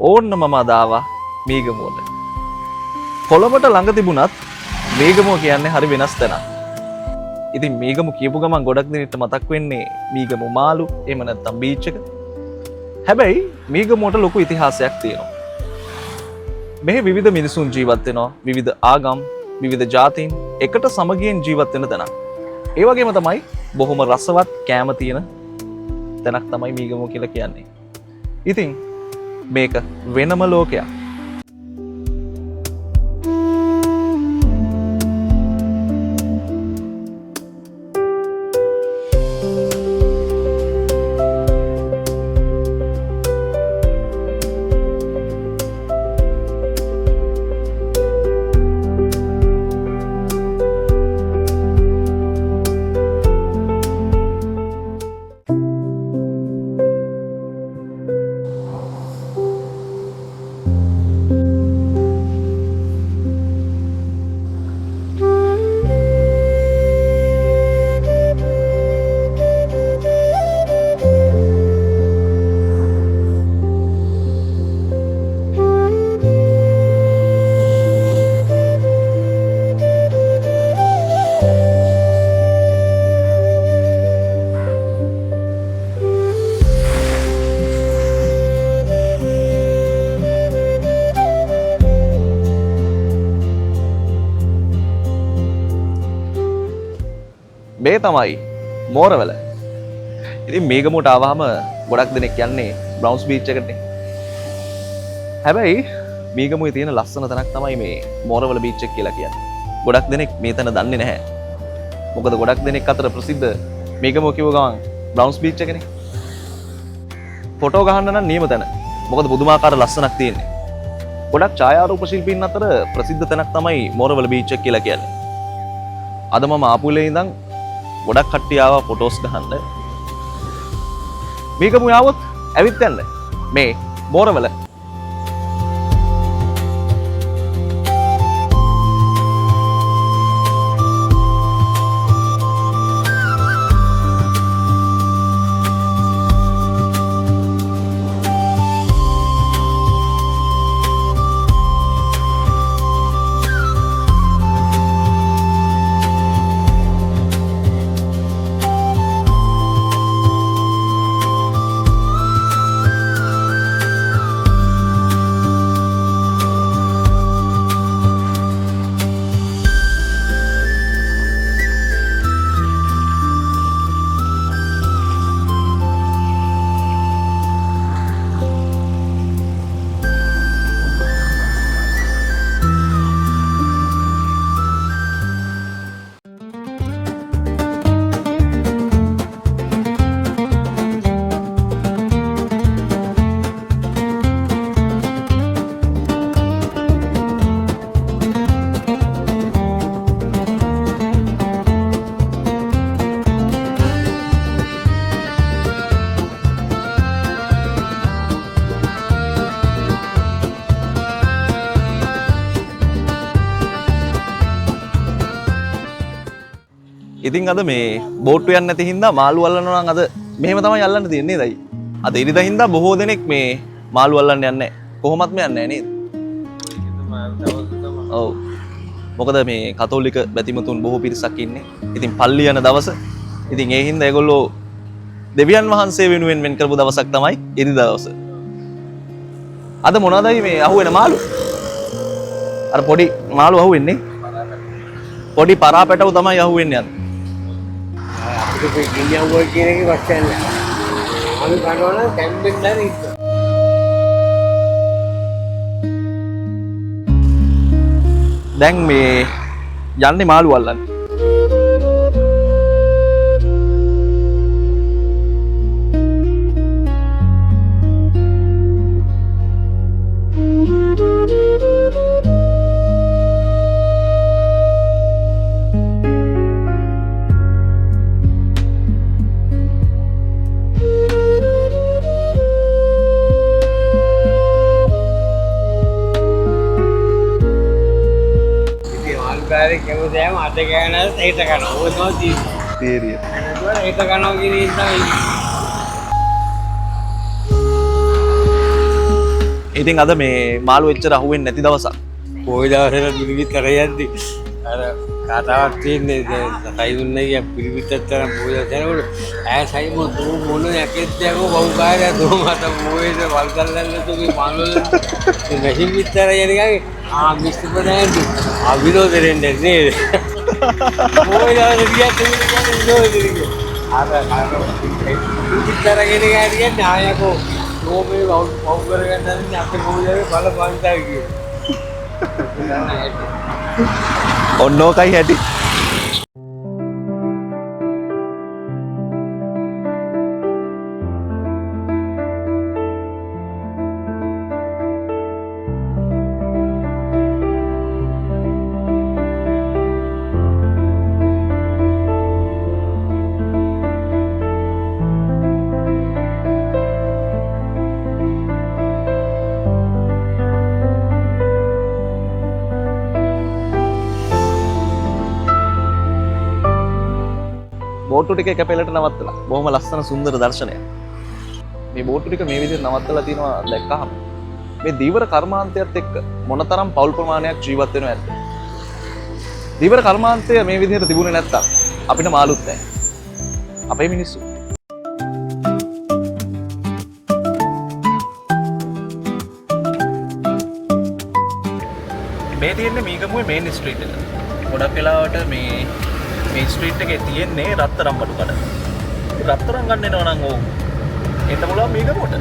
ඕන්න මම අදාවා මීගමුවට. කොළඹට ළඟ තිබුණත් මීගමුව කියන්නේ හරි වෙනස් තැනක්. ඉතින් මීගමුව කියපු ගමන් ගොඩක් දෙනෙක්ට මතක් වෙන්නේ මීගමුව මාළු එහෙම නැත්නම් බීච් එක. හැබැයි මීගමුවට ලොකු ඉතිහාසයක් තියෙනවා. මෙහි විවිධ මිනිසුන් ජීවත් වෙනවා, විවිධ ආගම්, විවිධ ජාතීන් එකට සමගියෙන් ජීවත් වෙන තැනක්. ඒ වගේම තමයි බොහොම රසවත් කෑම තියෙන තැනක් තමයි මීගමුව කියලා කියන්නේ. ඉතින් මේක වෙනම ලෝකයක්. මේ තමයි මෝරවැල. ඉතින් මීගමුවට ආවහම ගොඩක් දෙනෙක් යන්නේ බ්‍රවුන්ස් බීච් එකටනේ. හැබැයි මීගමුවේ තියෙන ලස්සන තැනක් තමයි මේ මෝරවැල බීච් එක කියලා කියන්නේ. ගොඩක් දෙනෙක් මේ තැන දන්නේ නැහැ. මොකද ගොඩක් දෙනෙක් අතර ප්‍රසිද්ධ මීගමුව කිව්ව ගමන් බ්‍රවුන්ස් බීච් එකනේ. ෆොටෝ ගහන්න නම් නියම තැන. මොකද පුදුමාකාර ලස්සනක් තියෙන්නේ. ගොඩක් ඡායාරූප ශිල්පීන් අතර ප්‍රසිද්ධ තැනක් තමයි මෝරවැල බීච් එක කියලා කියන්නේ. අද මම ආපුලේ ඉඳන් ගොඩක් කට්ටිය ආවා ෆොටෝස් ගහන්න. මීගමුව ආවොත් ඇවිත් යන්න මේ මෝරවැල. ඉතින් අද මේ බෝට්ටු යන්නේ නැති හින්දා මාළු අල්ලනවා නම් අද මෙහෙම තමයි අල්ලන්න තියෙන්නේ නේදයි. අද ඉරිදා හින්දා බොහෝ දෙනෙක් මේ මාළු අල්ලන්න යන්නේ කොහොමත්ම යන්නේ නැහැ නේද? ඔව්. මොකද මේ කතෝලික බැතිමතුන් බොහෝ පිරිසක් ඉන්නේ. ඉතින් පල්ලි යන දවස. ඉතින් ඒ හින්දා ඒගොල්ලෝ දෙවියන් වහන්සේ වෙනුවෙන් වෙන් කරපු දවසක් තමයි ඉරිදා දවස. අද මොනවදයි මේ අහුවෙන මාළු? අර පොඩි මාළු අහුවෙන්නේ. පොඩි පරාපැටව තමයි අහුවෙන්නේ අද. අපිට ගිනියවුව කියන එක වචන නෑ. අපි කනවා නම් කැම්පෙන් දැන් ඉන්න. දැන් මේ යන්නේ මාළු අල්ලන්න. kemudian ada kayaknya itu kan udah di Tiri. itu kan gini ඉතින් අද මේ මාළු එච්චර අහුවෙන්නේ නැති දවසක්. පොයි දවසට පිළිවිතර යද්දි අර කතාවක් තියෙන්නේ සයිදුන්නේ කිය පිළිවිතර තරම් පොයි දවසට ඈ සයිම දෝ මොන යකෙද්දයකෝ බහුකාරය දෝ මට පොයිද වල්ගල්ලන්න තුගේ මාළු මැෂින් විතර යනකගේ මිස්ටර් ප්‍රධානටි අවිරෝධ වෙන්නේ නේද පොයි දවසට ගියා තුනේ විරෝධ වෙන්නේ අර විතර ගෙනගෙන නායකෝ නෝමේ වව් කරගන්න අපේ පොයිදේ බලපංචා කියේ ඔන්න ඕකයි හැටි. බෝට්ටු ටික එක පෙළට නවත්තලා බොහොම ලස්සන සුන්දර දර්ශනයක්. මේ බෝට්ටු ටික මේ විදිහට නවත්තලා තිනවා දැක්කහම මේ දීවර කර්මාන්තයත් එක්ක මොනතරම් පෞල් ප්‍රමාණයක් ජීවත් වෙනව ඇද්ද? දීවර කර්මාන්තය මේ විදිහට තිබුණේ නැත්තම් අපිට මාළුත් නැහැ. අපේ මිනිස්සු. මේ තියෙන්නේ මීගමුවේ මේන් ස්ට්‍රීට් එක. ගොඩක් වෙලාවට මේ ස්ට්‍රීට් එකේ තියෙන්නේ රත්තරන් බඩු කඩ. රත්තරන් ගන්න එනවා නම් ඕක. එතන මුලව මීගමුවට.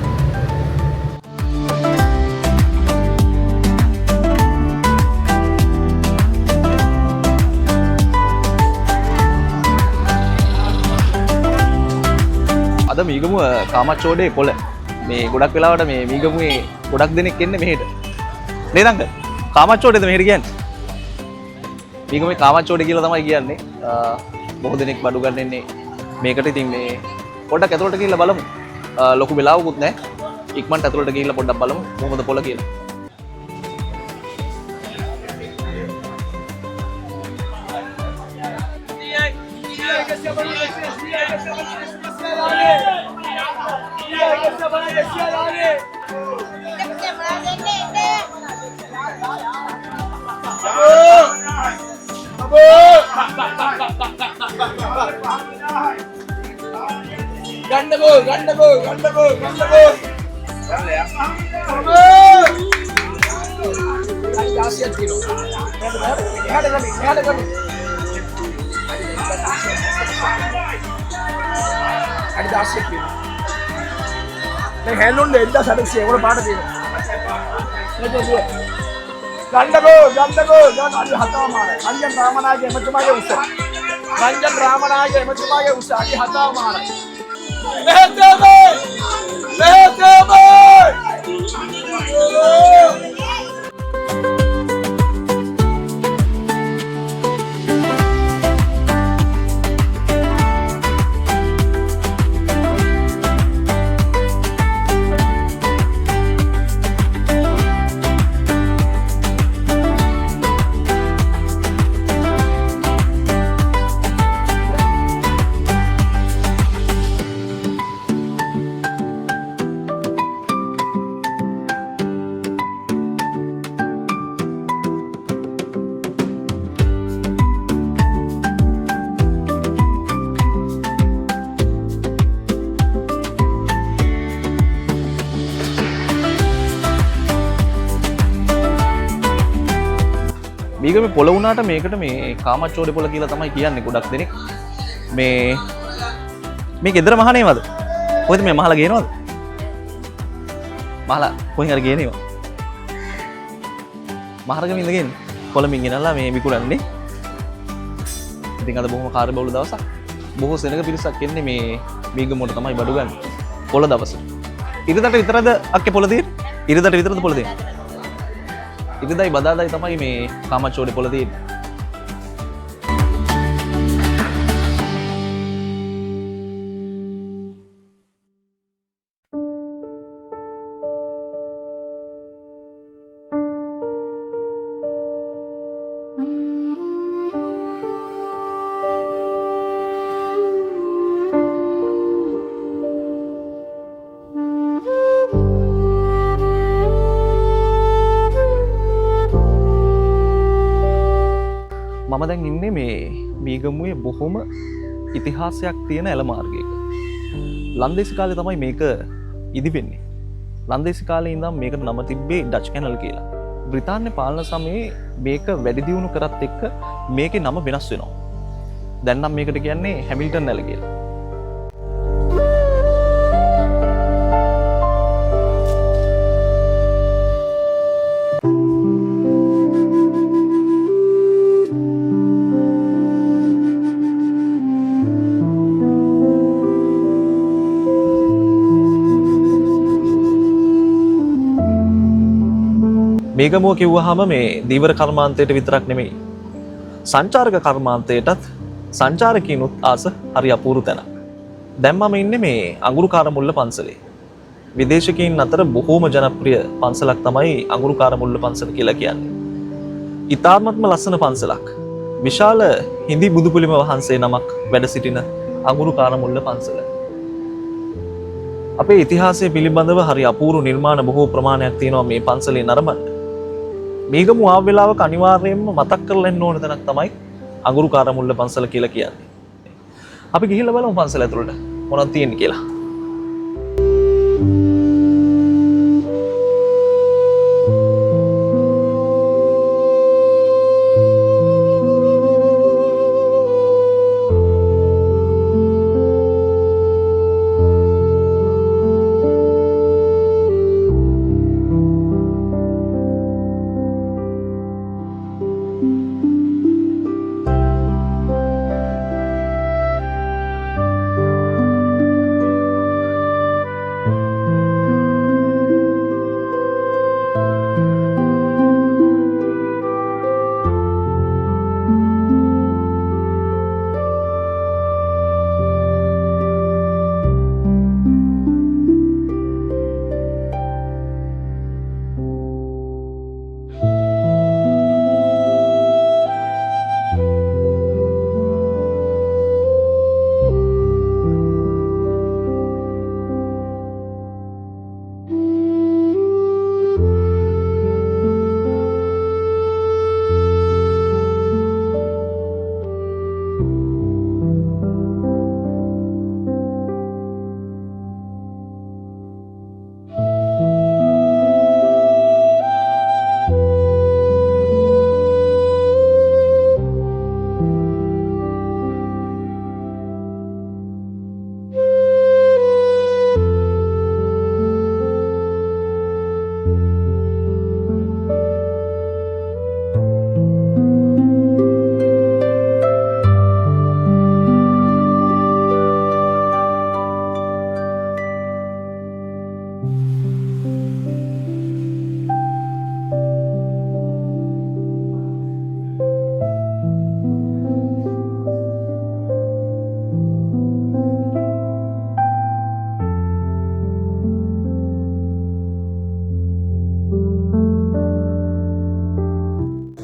අද මීගමුව කාමච්චෝඩේ කොළ. මේ ගොඩක් වෙලාවට මේ මීගමුවේ ගොඩක් දෙනෙක් එන්නේ මෙහෙට. නේද අංකල්? කාමච්චෝඩේද මෙහෙට කියන්නේ? මීගමුවේ කාමච්චෝඩේ කියලා තමයි කියන්නේ. බොහෝ දෙනෙක් බඩු ගන්න එන්නේ මේකට. ඉතින් මේ පොඩ්ඩක් ඇතුළට ගිහිල්ලා බලමු. ලොකු වෙලාවකුත් නැහැ. ඉක්මනට ඇතුළට ගිහිල්ලා පොඩ්ඩක් බලමු කොහොමද පොළ කියලා. හැලුන්ඩ එද්ද සටසිය කොට පාට තියෙන ගණ්ඩකෝ ගන්න අඩි හතාමාර රංජන් රාමනාගේ එමතුමාගේ උස රංජන් රාමනාගේ එමතුමාගේ උස අඩි හතාමාර මීගම පොළ වුණාට මේකට මේ කාමච්චෝඩේ පොළ කියලා තමයි කියන්නේ ගොඩක් දෙනෙක්. මේ ගෙදර මහණේවද? කොහෙද මේ මහලා ගේනවද? මහලා කොහෙන් හරි ගේනේවා. මහරගම ඉඳ ගේන්නේ. කොළඹින් ගෙනල්ලා මේ විකුණන්නේ. ඉතින් අද බොහොම කාර්යබහුල දවසක්. බොහෝ සෙනඟ පිරිසක් එන්නේ මේ මීගමුවට තමයි බඩු ගන්න. පොළ දවස. ඉරිදට විතරද අක්කේ පොළ තියෙන්නේ? ඉරිදට විතරද පොළ තියෙන්නේ? ඉරිදයි බදාදයි තමයි මේ කාමච්චෝඩේ පොළ තියෙන්නේ. දැන් ඉන්නේ මේ මීගමුවේ බොහොම ඉතිහාසයක් තියෙන ඇල මාර්ගයක. ලන්දේසි කාලේ තමයි මේක ඉදිවෙන්නේ. ලන්දේසි කාලේ ඉඳන් මේකට නම තිබ්බේ ඩච් කැනල් කියලා. බ්‍රිතාන්‍ය පාලන සමයේ මේක වැඩි දියුණු කරත් එක්ක මේකේ නම වෙනස් වෙනවා. දැන් නම් මේකට කියන්නේ හැමිල්ටන් ඇල කියලා. මේගමුව කිව්වහම මේ දීවර කර්මාන්තයට විතරක් නෙමෙයි සංචාරක කර්මාන්තයටත් සංචාරකීනුත් ආස හරි අපූරු තැනක්. දැන් මම ඉන්නේ මේ අඟුරුකාරමුල්ල පන්සලේ. විදේශිකයින් අතර බොහෝම ජනප්‍රිය පන්සලක් තමයි අඟුරුකාරමුල්ල පන්සල කියලා කියන්නේ. ඉතාමත්ම ලස්සන පන්සලක්. විශාල හිඳි බුදුපිළිම වහන්සේ නමක් වැඩ සිටින අඟුරුකාරමුල්ල පන්සල. අපේ ඉතිහාසය පිළිබඳව හරි අපූරු නිර්මාණ බොහෝ ප්‍රමාණයක් තියෙනවා මේ පන්සලේ නරඹන්න. මේගමුව ආව වෙලාවක අනිවාර්යයෙන්ම මතක් කරලා එන්න ඕන තැනක් තමයි අඟුරුකාරමුල්ල පන්සල කියලා කියන්නේ. අපි ගිහිල්ලා බලමු පන්සල ඇතුළට මොනවද තියෙන්නේ කියලා.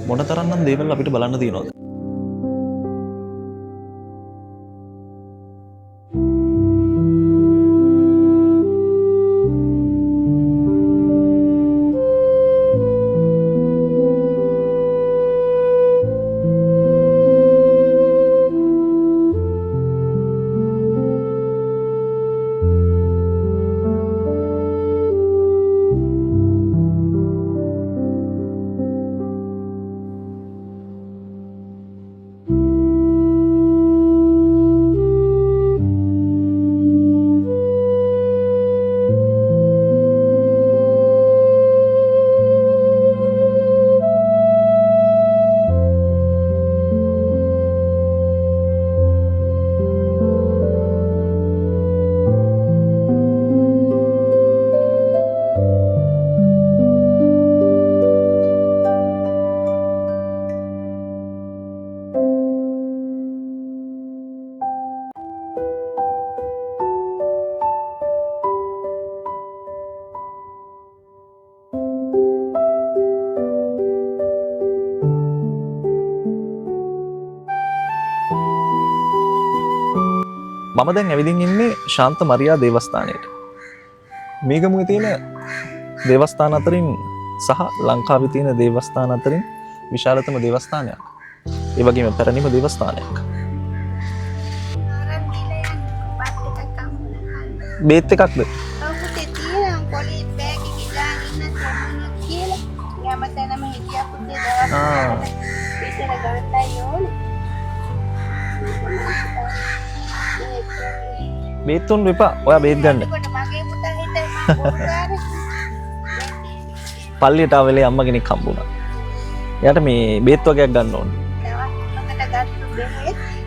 මොනතරම්නම් දේවල් අපිට බලන්න තියෙනවද? මම දැන් ඇවිදින් ඉන්නේ ශාන්ත මරියා දේවස්ථානයට. මේගමුවේ තියෙන දේවස්ථාන අතරින් සහ ලංකාවේ තියෙන දේවස්ථාන අතරින් විශාලතම දේවස්ථානයක්. ඒ වගේම පැරණිම දේවස්ථානයක්. බේත් එකක්ද? බේත් තුන් එපා. ඔයා බේත් ගන්න. පල්ලියට ආවෙලේ අම්ම කෙනෙක් හම්බුණා. එයාට මේ බේත් වගේක් ගන්න ඕනේ.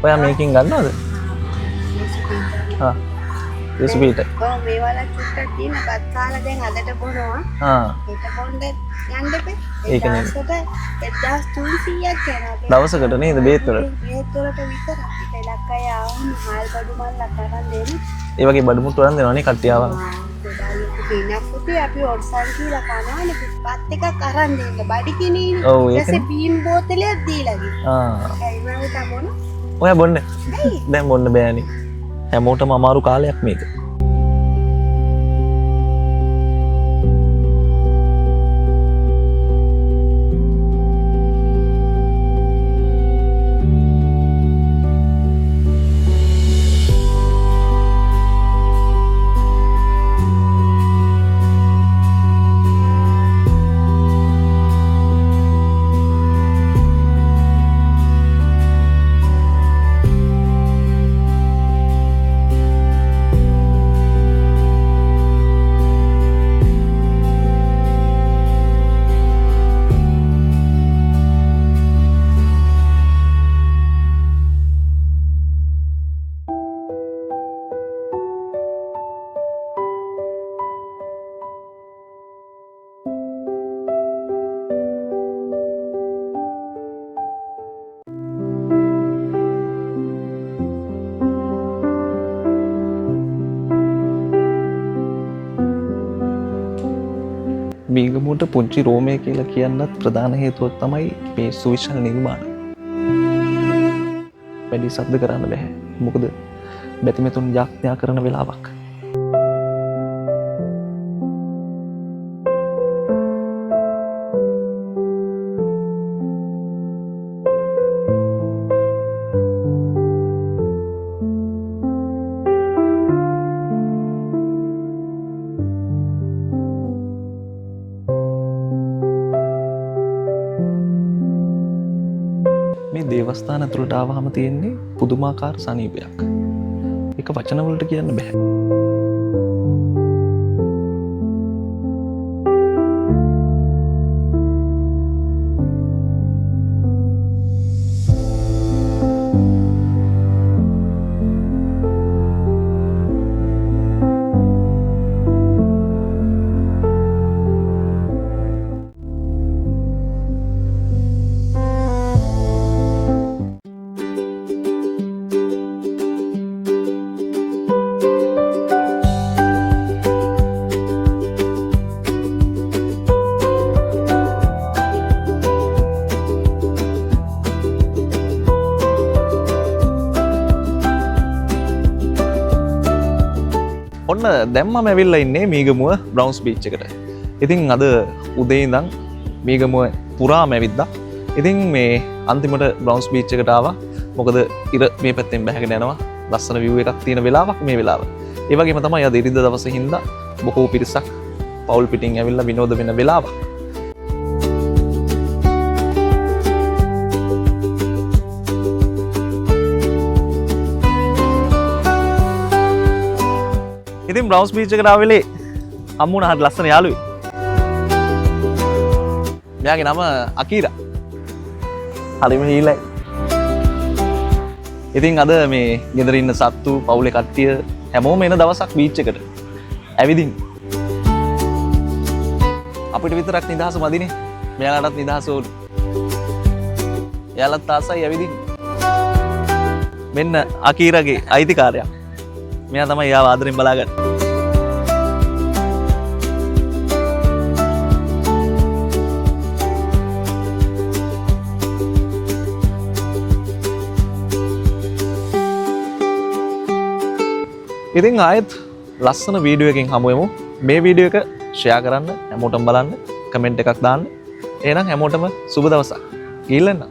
ඔයා මේකෙන් ගන්නවද? හා. රෙසිපීට. ඔව් මේ වල චුට්ටක් තියෙන බත් කාලා දැන් අදට බොනවා. හා. ඒක බොන්න යන්න දෙපේ. ඒක නේ. 1300ක් යනවා. දවසකට නේද බේත් වල? බේත් වලට විතර අපිට ඉලක්කය ආවම හාල් බඩු මල්ලක් අරන් දෙන්න. ඒ වගේ බඩු මුට්ටු අරන් දෙනවනේ කට්ටිය ආවම. පිනක් පුතේ අපි ඔර්සන් කියලා කනවනේ බත් එකක් අරන් දෙන්න බඩිකිනීනේ. ඔව් ඒක. ඊටසේ බීම් බෝතලයක් දීලා ගිහින්. ආ. ඒයි මම තමොන. ඔයා බොන්න. දැන් බොන්න බෑනේ. හැමෝටම අමාරු කාලයක් මේක. මීගමුවට පුංචි රෝමය කියලා කියන්නත් ප්‍රධාන හේතුව තමයි මේ සුවිශාල නිර්මාණ. වැඩි ශබ්ද කරන්න බැහැ. මොකද බැතිමතුන් යාඥා කරන වෙලාවක්. මේ දේවස්ථාන ඇතුළට ආවහම තියෙන්නේ පුදුමාකාර සනීපයක්. ඒක වචන වලට කියන්න බෑ. ඔන්න දැම්මම ඇවිල්ලා ඉන්නේ මීගමුව බ්‍රවුන්ස් බීච් එකට. ඉතින් අද උදේ ඉඳන් මීගමුව පුරාම ඇවිද්දා. ඉතින් මේ අන්තිමට බ්‍රවුන්ස් බීච් එකට ආවා. මොකද ඉර මේ පැත්තෙන් බැහැගෙන යනවා. ලස්සන view එකක් තියෙන වෙලාවක් මේ වෙලාව. ඒ වගේම තමයි අද ඉරිදා දවසේ හින්දා බොහෝ පිරිසක් පවුල් පිටින් ඇවිල්ලා විනෝද වෙන වෙලාවක්. ඉතින් බ්‍රවුන්ස් බීච් එකට ආවෙලේ හම්බුණා හරි ලස්සන යාළුවෙක්. මෙයාගේ නම අකීරා. හරිම හීලයි. ඉතින් අද මේ ගෙදර ඉන්න සත්තු පවුලේ කට්ටිය හැමෝම එන දවසක් බීච් එකට ඇවිදින්. අපිට විතරක් නිදහස මදිනේ. මෙයාලටත් නිදහස ඕන. එයාලත් ආසයි ඇවිදින්. මෙන්න අකීරාගේ අයිතිකාරයා. මෙයා තමයි යාව ආදරෙන් බලාගන්නේ. ඉතින් ආයෙත් ලස්සන වීඩියෝ එකකින් හමුවෙමු. මේ වීඩියෝ එක ෂෙයා කරන්න, හැමෝටම බලන්න, කමෙන්ට් එකක් දාන්න. එහෙනම් හැමෝටම සුබ දවසක්. ගිහින්